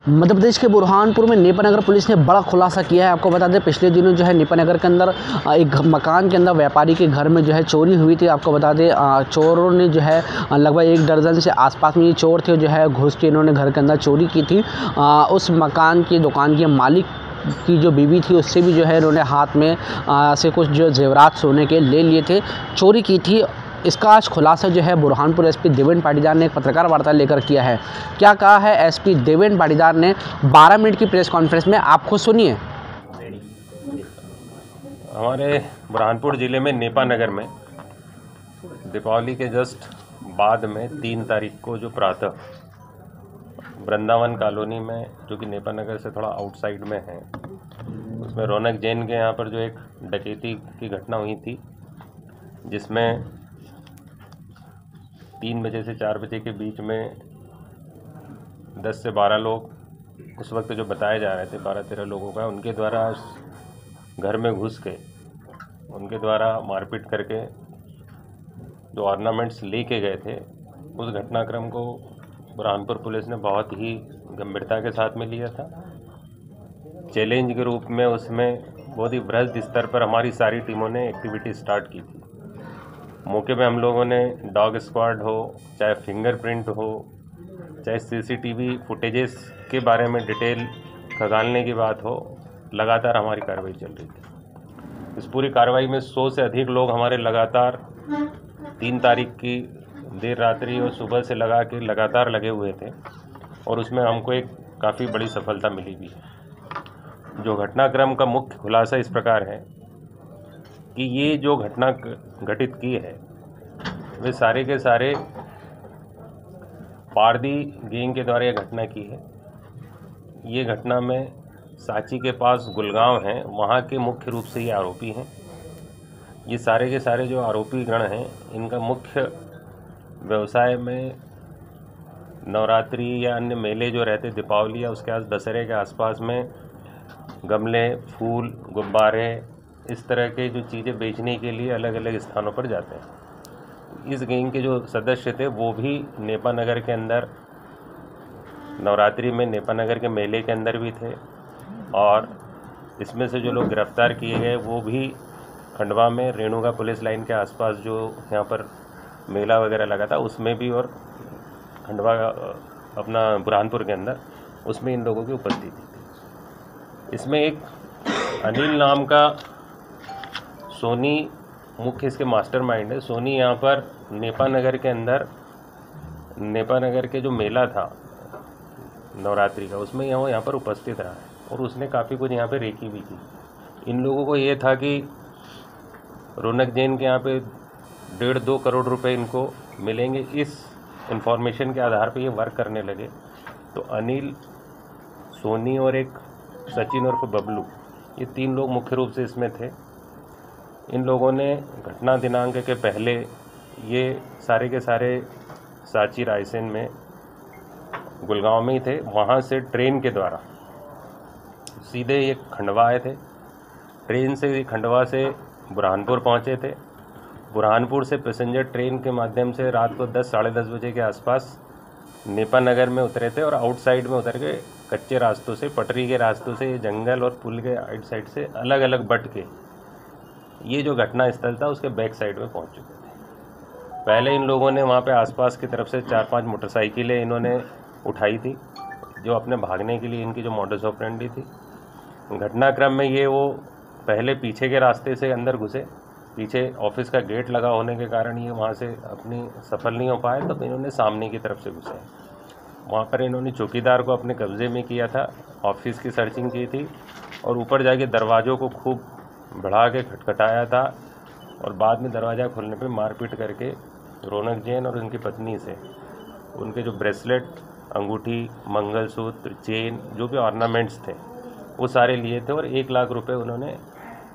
मध्य प्रदेश के बुरहानपुर में नेपानगर पुलिस ने बड़ा खुलासा किया है। आपको बता दें, पिछले दिनों जो है नेपानगर के अंदर एक मकान के अंदर व्यापारी के घर में जो है चोरी हुई थी। आपको बता दें, चोरों ने जो है लगभग 1 दर्जन से आसपास में ये चोर थे जो है घुस के इन्होंने घर के अंदर चोरी की थी। उस मकान की दुकान के मालिक की जो बीवी थी उससे भी जो है इन्होंने हाथ में से कुछ जो जेवरात सोने के ले लिए थे, चोरी की थी। इसका आज खुलासा जो है बुरहानपुर एसपी देवेंद्र पाटीदार ने एक पत्रकार वार्ता लेकर किया है। क्या कहा है एसपी देवेंद्र पाटीदार ने 12 मिनट की प्रेस कॉन्फ्रेंस में, आप खुद सुनिए। हमारे बुरहानपुर ज़िले में नेपानगर में दीपावली के जस्ट बाद में 3 तारीख को जो प्रातः वृंदावन कॉलोनी में, जो कि नेपानगर से थोड़ा आउटसाइड में है, उसमें रौनक जैन के यहाँ पर जो एक डकैती की घटना हुई थी, जिसमें 3 बजे से 4 बजे के बीच में 10 से 12 लोग, उस वक्त जो बताए जा रहे थे 12-13 लोगों का, उनके द्वारा घर में घुस के उनके द्वारा मारपीट करके जो ऑर्नामेंट्स लेके गए थे, उस घटनाक्रम को बुरहानपुर पुलिस ने बहुत ही गंभीरता के साथ में लिया था। चैलेंज के रूप में उसमें बहुत ही बृहद स्तर पर हमारी सारी टीमों ने एक्टिविटी स्टार्ट की थी। मौके पे हम लोगों ने डॉग स्क्वाड हो, चाहे फिंगरप्रिंट हो, चाहे सीसीटीवी फुटेजेस के बारे में डिटेल खंगालने की बात हो, लगातार हमारी कार्रवाई चल रही थी। इस पूरी कार्रवाई में 100 से अधिक लोग हमारे लगातार 3 तारीख की देर रात्रि और सुबह से लगा के लगातार लगे हुए थे, और उसमें हमको एक काफ़ी बड़ी सफलता मिली भी है। जो घटनाक्रम का मुख्य खुलासा इस प्रकार है कि ये जो घटना घटित की है, वे सारे के सारे पारदी गैंग के द्वारा ये घटना की है। ये घटना में सांची के पास गुलगांव हैं, वहाँ के मुख्य रूप से ये आरोपी हैं। ये सारे के सारे जो आरोपी गण हैं, इनका मुख्य व्यवसाय में नवरात्रि या अन्य मेले जो रहते, दीपावली या उसके आस दशहरे के आसपास में गमले, फूल, गुब्बारे, इस तरह के जो चीज़ें बेचने के लिए अलग अलग स्थानों पर जाते हैं। इस गैंग के जो सदस्य थे वो भी नेपानगर के अंदर नवरात्रि में नेपानगर के मेले के अंदर भी थे, और इसमें से जो लोग गिरफ्तार किए गए वो भी खंडवा में रेणुका पुलिस लाइन के आसपास जो यहाँ पर मेला वगैरह लगा था उसमें भी, और खंडवा अपना बुरहानपुर के अंदर, उसमें इन लोगों की उपस्थिति थी। इसमें एक अनिल नाम का सोनी मुख्य इसके मास्टरमाइंड है। सोनी यहाँ पर नेपानगर के अंदर, नेपानगर के जो मेला था नवरात्रि का, उसमें यहाँ पर उपस्थित रहा है, और उसने काफ़ी कुछ यहाँ पे रेकी भी की। इन लोगों को ये था कि रौनक जैन के यहाँ पे 1.5-2 करोड़ रुपए इनको मिलेंगे। इस इंफॉर्मेशन के आधार पे ये वर्क करने लगे। तो अनिल, सोनी और एक सचिन और बबलू, ये 3 लोग मुख्य रूप से इसमें थे। इन लोगों ने घटना दिनांक के पहले ये सारे के सारे सांची रायसेन में गुलगांव में ही थे। वहाँ से ट्रेन के द्वारा सीधे ये खंडवा आए थे। ट्रेन से खंडवा से बुरहानपुर पहुँचे थे। बुरहानपुर से पैसेंजर ट्रेन के माध्यम से रात को 10-साढ़े 10 बजे के आसपास नेपानगर में उतरे थे, और आउटसाइड में उतर के कच्चे रास्तों से, पटरी के रास्तों से, जंगल और पुल के आउट साइड से अलग अलग बट के ये जो घटना स्थल था उसके बैक साइड में पहुंच चुके थे। पहले इन लोगों ने वहां पे आसपास की तरफ से 4-5 मोटरसाइकिलें इन्होंने उठाई थी, जो अपने भागने के लिए इनकी जो मॉडस ऑपरेंडी थी। घटनाक्रम में ये वो पहले पीछे के रास्ते से अंदर घुसे, पीछे ऑफिस का गेट लगा होने के कारण ये वहाँ से अपनी सफल नहीं हो पाए, तो इन्होंने सामने की तरफ से घुसे। वहाँ पर इन्होंने चौकीदार को अपने कब्ज़े में किया था, ऑफिस की सर्चिंग की थी, और ऊपर जाके दरवाज़ों को खूब बढ़ा के खटखटाया था, और बाद में दरवाज़ा खोलने पे मारपीट करके रौनक जैन और उनकी पत्नी से उनके जो ब्रेसलेट, अंगूठी, मंगलसूत्र, चेन, जो भी ऑर्नामेंट्स थे वो सारे लिए थे, और 1 लाख रुपए उन्होंने,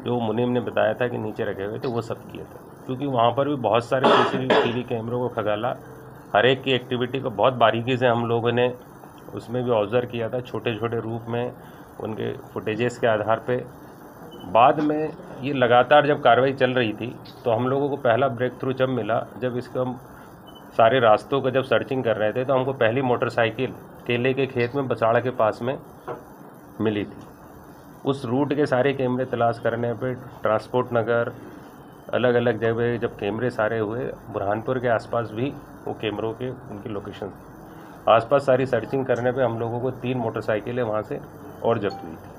जो मुनीम ने बताया था कि नीचे रखे हुए थे, वो सब किए थे। क्योंकि वहाँ पर भी बहुत सारे CCTV कैमरों को खगाला, हर एक की एक्टिविटी को बहुत बारीकी से हम लोगों ने उसमें भी ऑब्जर्व किया था, छोटे छोटे रूप में उनके फुटेजेस के आधार पे। बाद में ये लगातार जब कार्रवाई चल रही थी, तो हम लोगों को पहला ब्रेक थ्रू जब मिला, जब इसको हम सारे रास्तों को जब सर्चिंग कर रहे थे, तो हमको पहली मोटरसाइकिल केले के खेत में बसाड़ा के पास में मिली थी। उस रूट के सारे कैमरे तलाश करने पे ट्रांसपोर्ट नगर अलग अलग जगह जब कैमरे सारे हुए, बुरहानपुर के आसपास भी वो कैमरों के उनकी लोकेशन आसपास सारी सर्चिंग करने पे हम लोगों को 3 मोटरसाइकिलें वहाँ से और जब्त हुई थी।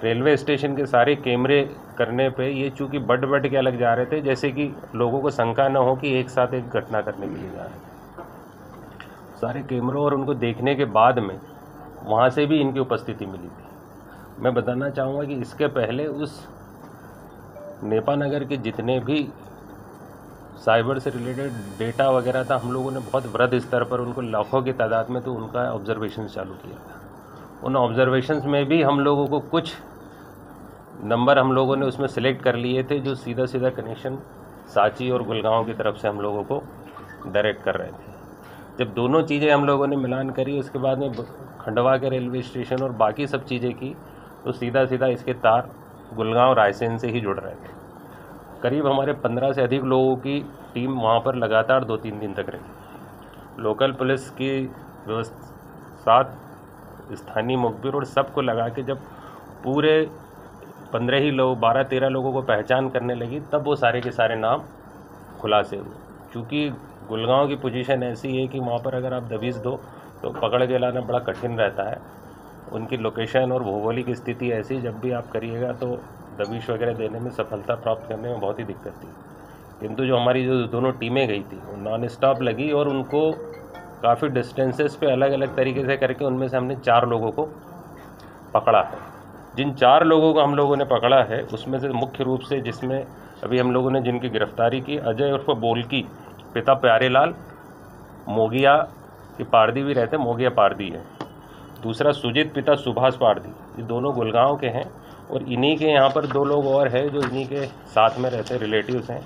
रेलवे स्टेशन के सारे कैमरे करने पे ये चूँकि बट के अलग जा रहे थे, जैसे कि लोगों को शंका न हो कि एक साथ एक घटना करने के लिए जा रहे थे। सारे कैमरों और उनको देखने के बाद में वहाँ से भी इनकी उपस्थिति मिली थी। मैं बताना चाहूँगा कि इसके पहले उस नेपा नगर के जितने भी साइबर से रिलेटेड डेटा वगैरह था, हम लोगों ने बहुत वृहद स्तर पर उनको लाखों की तादाद में तो उनका ऑब्जर्वेशन चालू किया था। उन ऑब्जर्वेशंस में भी हम लोगों को कुछ नंबर हम लोगों ने उसमें सिलेक्ट कर लिए थे जो सीधा सीधा कनेक्शन सांची और गुड़गांव की तरफ से हम लोगों को डायरेक्ट कर रहे थे। जब दोनों चीज़ें हम लोगों ने मिलान करी, उसके बाद में खंडवा के रेलवे स्टेशन और बाकी सब चीज़ें की, तो सीधा सीधा इसके तार गुड़गांव रायसेन से ही जुड़ रहे थे। करीब हमारे 15 से अधिक लोगों की टीम वहाँ पर लगातार 2-3 दिन तक रही। लोकल पुलिस की व्यवस्था, स्थानीय मुखबिर और सबको लगा के जब पूरे 15 ही लोग 12-13 लोगों को पहचान करने लगी, तब वो सारे के सारे नाम खुलासे हुए। क्योंकि गुड़गांव की पोजीशन ऐसी है कि वहाँ पर अगर आप दबिश दो तो पकड़ के लाना बड़ा कठिन रहता है। उनकी लोकेशन और भौगोलिक स्थिति ऐसी, जब भी आप करिएगा तो दबिश वगैरह देने में, सफलता प्राप्त करने में बहुत ही दिक्कत थी। किंतु जो हमारी जो दोनों टीमें गई थी वो नॉन स्टॉप लगी और उनको काफ़ी डिस्टेंसेस पे अलग अलग तरीके से करके उनमें से हमने 4 लोगों को पकड़ा है। जिन 4 लोगों को हम लोगों ने पकड़ा है उसमें से मुख्य रूप से जिसमें अभी हम लोगों ने जिनकी गिरफ्तारी की, अजय उर्फ बोलकी पिता प्यारेलाल, मोगिया के पारदी भी रहते, मोगिया पारदी है। दूसरा सुजीत पिता सुभाष पारदी, ये दोनों गुड़गांव के हैं। और इन्हीं के यहाँ पर 2 लोग और हैं जो इन्हीं के साथ में रहते, रिलेटिव्स हैं,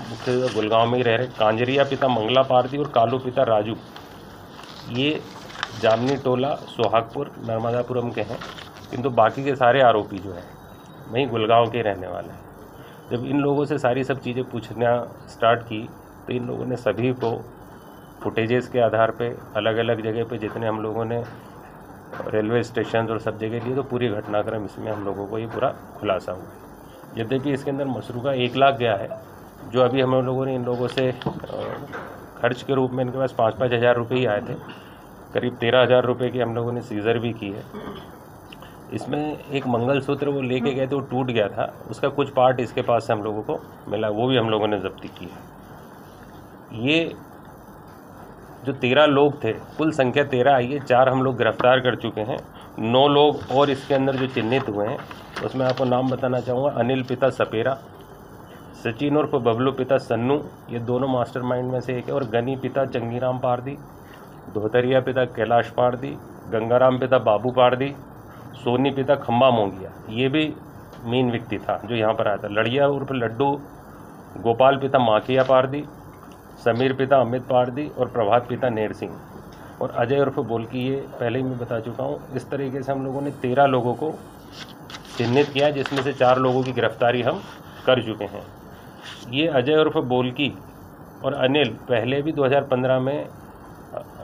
मुख्य गुड़गांव में ही रह रहे। कांजरिया पिता मंगला पारदी और कालू पिता राजू, ये जामनी टोला सोहागपुर नर्मदापुरम के हैं। किंतु बाकी के सारे आरोपी जो हैं वहीं गुड़गांव के रहने वाले हैं। जब इन लोगों से सारी सब चीज़ें पूछना स्टार्ट की तो इन लोगों ने सभी को फुटेजेस के आधार पे अलग अलग जगह पे जितने हम लोगों ने रेलवे स्टेशन और सब जगह लिए, तो पूरी घटनाक्रम इसमें हम लोगों को ये पूरा खुलासा हुआ। यद्यपि इसके अंदर मसरूका 1 लाख गया है, जो अभी हम लोगों ने इन लोगों से खर्च के रूप में इनके पास 5-5 हज़ार रुपये ही आए थे। करीब 13 हज़ार रुपये की हम लोगों ने सीज़र भी की है। इसमें एक मंगलसूत्र वो लेके गए थे, वो टूट गया था, उसका कुछ पार्ट इसके पास से हम लोगों को मिला, वो भी हम लोगों ने जब्ती की है। ये जो 13 लोग थे, कुल संख्या 13 आई है। 4 हम लोग गिरफ्तार कर चुके हैं, 9 लोग और इसके अंदर जो चिन्हित हुए हैं उसमें आपको नाम बताना चाहूँगा। अनिल पिता सपेरा, सचिन उर्फ बबलू पिता सन्नू, ये दोनों मास्टरमाइंड में से एक है। और गनी पिता चंगीराम पारदी, धोतरिया पिता कैलाश पारदी, गंगाराम पिता बाबू पारदी, सोनी पिता खम्बा मोंगिया, ये भी मेन व्यक्ति था जो यहाँ पर आया था। लड़िया उर्फ लड्डू गोपाल पिता माकिया पारदी, समीर पिता अमित पारदी और प्रभात पिता नेर सिंह, और अजय उर्फ बोलकी, ये पहले ही मैं बता चुका हूँ। इस तरीके से हम लोगों ने 13 लोगों को चिन्हित किया, जिसमें से 4 लोगों की गिरफ्तारी हम कर चुके हैं। ये अजय उर्फ बोलकी और अनिल पहले भी 2015 में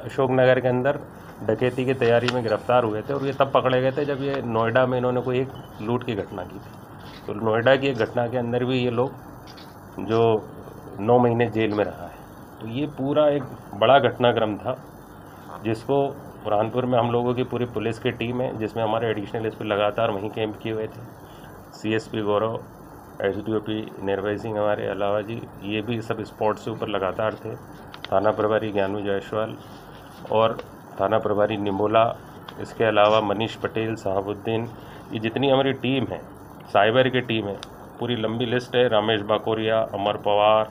अशोकनगर के अंदर डकैती की तैयारी में गिरफ्तार हुए थे, और ये तब पकड़े गए थे जब ये नोएडा में इन्होंने कोई एक लूट की घटना की थी। तो नोएडा की एक घटना के अंदर भी ये लोग जो 9 महीने जेल में रहा है। तो ये पूरा एक बड़ा घटनाक्रम था, जिसको बुरहानपुर में हम लोगों की पूरी पुलिस की टीम है, जिसमें हमारे एडिशनल एसपी लगातार वहीं कैंप किए हुए थे। सीएसपी गौरव, एसडीओपी निर्भय सिंह हमारे अलावा जी, ये भी सब स्पॉट से ऊपर लगातार थे। थाना प्रभारी ज्ञानू जायसवाल और थाना प्रभारी निमोला, इसके अलावा मनीष पटेल, साहबुद्दीन, ये जितनी हमारी टीम है, साइबर की टीम है, पूरी लंबी लिस्ट है। रमेश बाकोरिया, अमर पवार,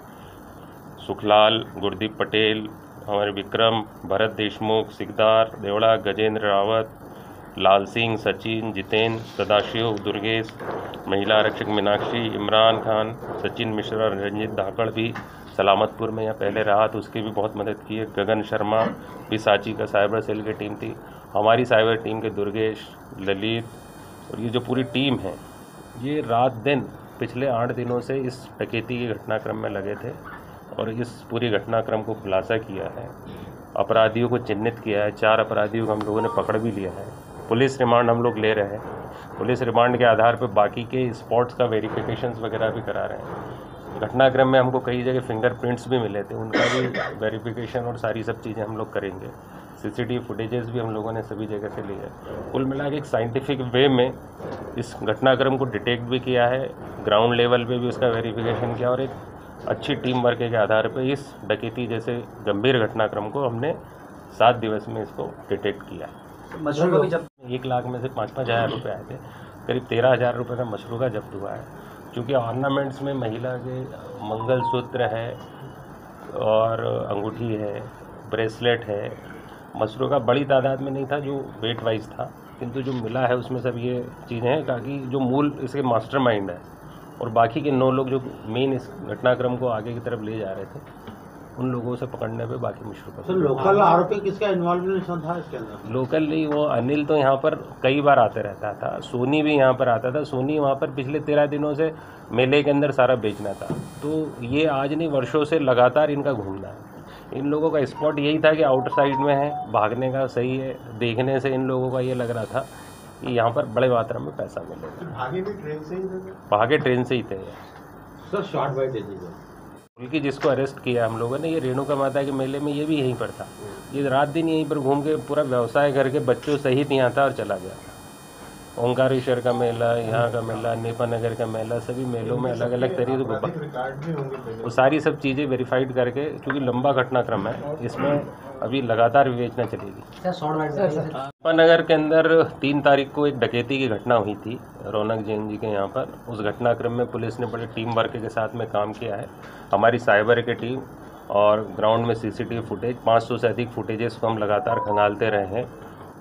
सुखलाल, गुरदीप पटेल, हमारे विक्रम, भरत देशमुख, सिकदार, देवड़ा, गजेंद्र रावत, लाल सिंह, सचिन, जितेंद्र, सदाशिव, दुर्गेश, महिला आरक्षक मीनाक्षी, इमरान खान, सचिन मिश्रा, रंजीत धाकड़ भी सलामतपुर में यहाँ पहले रहा तो उसकी भी बहुत मदद की है। गगन शर्मा भी सांची का साइबर सेल की टीम थी। हमारी साइबर टीम के दुर्गेश, ललित और ये जो पूरी टीम है, ये रात दिन पिछले 8 दिनों से इस डकैती के घटनाक्रम में लगे थे और इस पूरी घटनाक्रम को खुलासा किया है। अपराधियों को चिन्हित किया है। 4 अपराधियों को हम लोगों ने पकड़ भी लिया है। पुलिस रिमांड हम लोग ले रहे हैं। पुलिस रिमांड के आधार पर बाकी के स्पॉट्स का वेरिफिकेशंस वगैरह भी करा रहे हैं। घटनाक्रम में हमको कई जगह फिंगरप्रिंट्स भी मिले थे, उनका भी वेरिफिकेशन और सारी सब चीज़ें हम लोग करेंगे। सीसीटीवी फुटेजेस भी हम लोगों ने सभी जगह से लिए है। कुल मिला के एक साइंटिफिक वे में इस घटनाक्रम को डिटेक्ट भी किया है, ग्राउंड लेवल पे भी उसका वेरिफिकेशन किया और एक अच्छी टीम वर्क के आधार पर इस डकैती जैसे गंभीर घटनाक्रम को हमने 7 दिवस में इसको डिटेक्ट किया है। मशरूका भी जब 1 लाख में से 5-5 हज़ार रुपये आए थे, करीब 13,000 रुपये का मशरूका जब्त हुआ है। क्योंकि ऑर्नामेंट्स में महिला के मंगलसूत्र है और अंगूठी है, ब्रेसलेट है। मशरूका बड़ी तादाद में नहीं था जो वेट वाइज था, किंतु जो मिला है उसमें सब ये चीज़ें हैं ताकि जो मूल इसके मास्टरमाइंड है और बाकी के 9 लोग जो मेन इस घटनाक्रम को आगे की तरफ ले जा रहे थे, उन लोगों से पकड़ने पे बाकी मशरूका। तो लोकल आरोपी किसका इन्वॉल्वमेंट था इसके अंदर? लोकल नहीं, वो अनिल तो यहाँ पर कई बार आते रहता था। सोनी भी यहाँ पर आता था। सोनी वहाँ पर पिछले 13 दिनों से मेले के अंदर सारा बेचना था। तो ये आज नहीं, वर्षों से लगातार इनका घूमना है। इन लोगों का स्पॉट यही था कि आउटसाइड में है, भागने का सही है। देखने से इन लोगों का ये लग रहा था कि यहाँ पर बड़े मात्रा में पैसा मिलेगा। भागे भी ट्रेन से ही थे? भागे ट्रेन से ही थे। सर शॉर्ट बाइट दीजिए। बल्कि जिसको अरेस्ट किया हम लोगों ने, ये रेणुका माता के मेले में, ये भी यहीं पर था। ये रात दिन यहीं पर घूम के पूरा व्यवसाय करके बच्चों सहित यहाँ था और चला गया था। ओंकारेश्वर का मेला, यहाँ का मेला, नेपानगर का मेला, सभी मेलों में अलग अलग तरीके से वो सारी सब चीज़ें वेरीफाइड करके, क्योंकि लंबा घटनाक्रम है, इसमें अभी लगातार विवेचना चलेगी। नेपानगर के अंदर 3 तारीख को एक डकैती की घटना हुई थी रौनक जैन जी के यहाँ पर। उस घटनाक्रम में पुलिस ने बड़े टीम वर्क के साथ में काम किया है। हमारी साइबर की टीम और ग्राउंड में सीसीटीवी फुटेज, 500 से अधिक फुटेजेस को हम लगातार खंगालते रहे हैं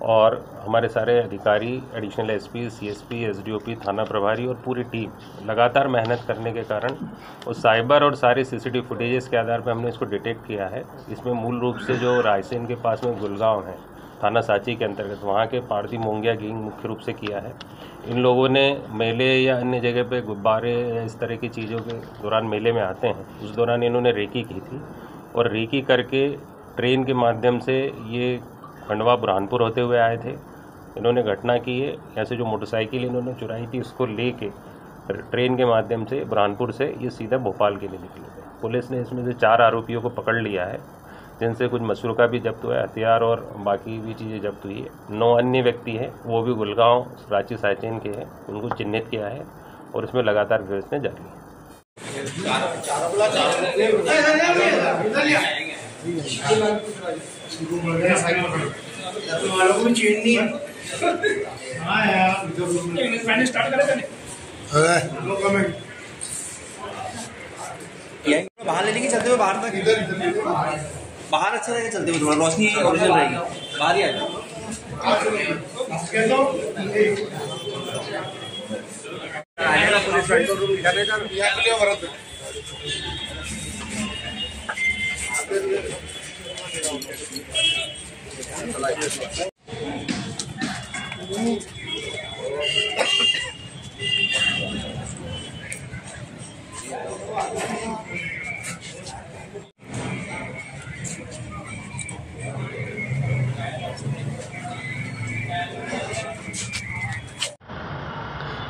और हमारे सारे अधिकारी, एडिशनल एसपी, सीएसपी, एसडीओपी, थाना प्रभारी और पूरी टीम लगातार मेहनत करने के कारण उस साइबर और सारे सीसीटीवी फुटेजेस के आधार पर हमने इसको डिटेक्ट किया है। इसमें मूल रूप से जो रायसेन के पास में गुलगांव है, थाना सांची के अंतर्गत, वहाँ के पारदी मोंगिया गैंग मुख्य रूप से किया है। इन लोगों ने मेले या अन्य जगह पे गुब्बारे या इस तरह की चीज़ों के दौरान मेले में आते हैं, उस दौरान इन्होंने रेकी की थी और रेकी करके ट्रेन के माध्यम से ये खंडवा बुरहानपुर होते हुए आए थे। इन्होंने घटना की है, यहाँ से जो मोटरसाइकिल इन्होंने चुराई थी उसको लेके ट्रेन के माध्यम से बुरहानपुर से ये सीधा भोपाल के लिए निकले थे। पुलिस ने इसमें से 4 आरोपियों को पकड़ लिया है, जिनसे कुछ मशरूका भी जब्त हुआ है, हथियार और बाकी भी चीज़ें जब्त हुई है। 9 अन्य व्यक्ति हैं, वो भी गुलगांव रांची साइचेन के हैं, उनको चिन्हित किया है और इसमें लगातार विवेचना जारी है। बाहर ले लेके चलते हुए, बाहर तक बाहर अच्छा रहेगा, चलते हुए थोड़ा रोशनी ओरिजिनल रहेगी, बाहर ही आ जाओ।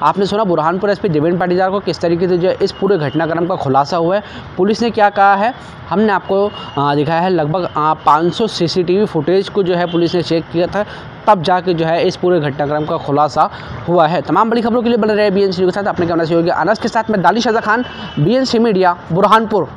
आपने सुना बुरहानपुर एसपी देवेंद्र पाटीदार को किस तरीके से जो है इस पूरे घटनाक्रम का खुलासा हुआ है। पुलिस ने क्या कहा है हमने आपको दिखाया है। लगभग 500 सीसीटीवी फुटेज को जो है पुलिस ने चेक किया था, तब जाके जो है इस पूरे घटनाक्रम का खुलासा हुआ है। तमाम बड़ी खबरों के लिए बने रहे बीएनसी न्यूज़ के साथ। अपने कैमरा सहयोगी अनस के साथ मैं दानिश रज़ा खान, बीएनसी मीडिया, बुरहानपुर।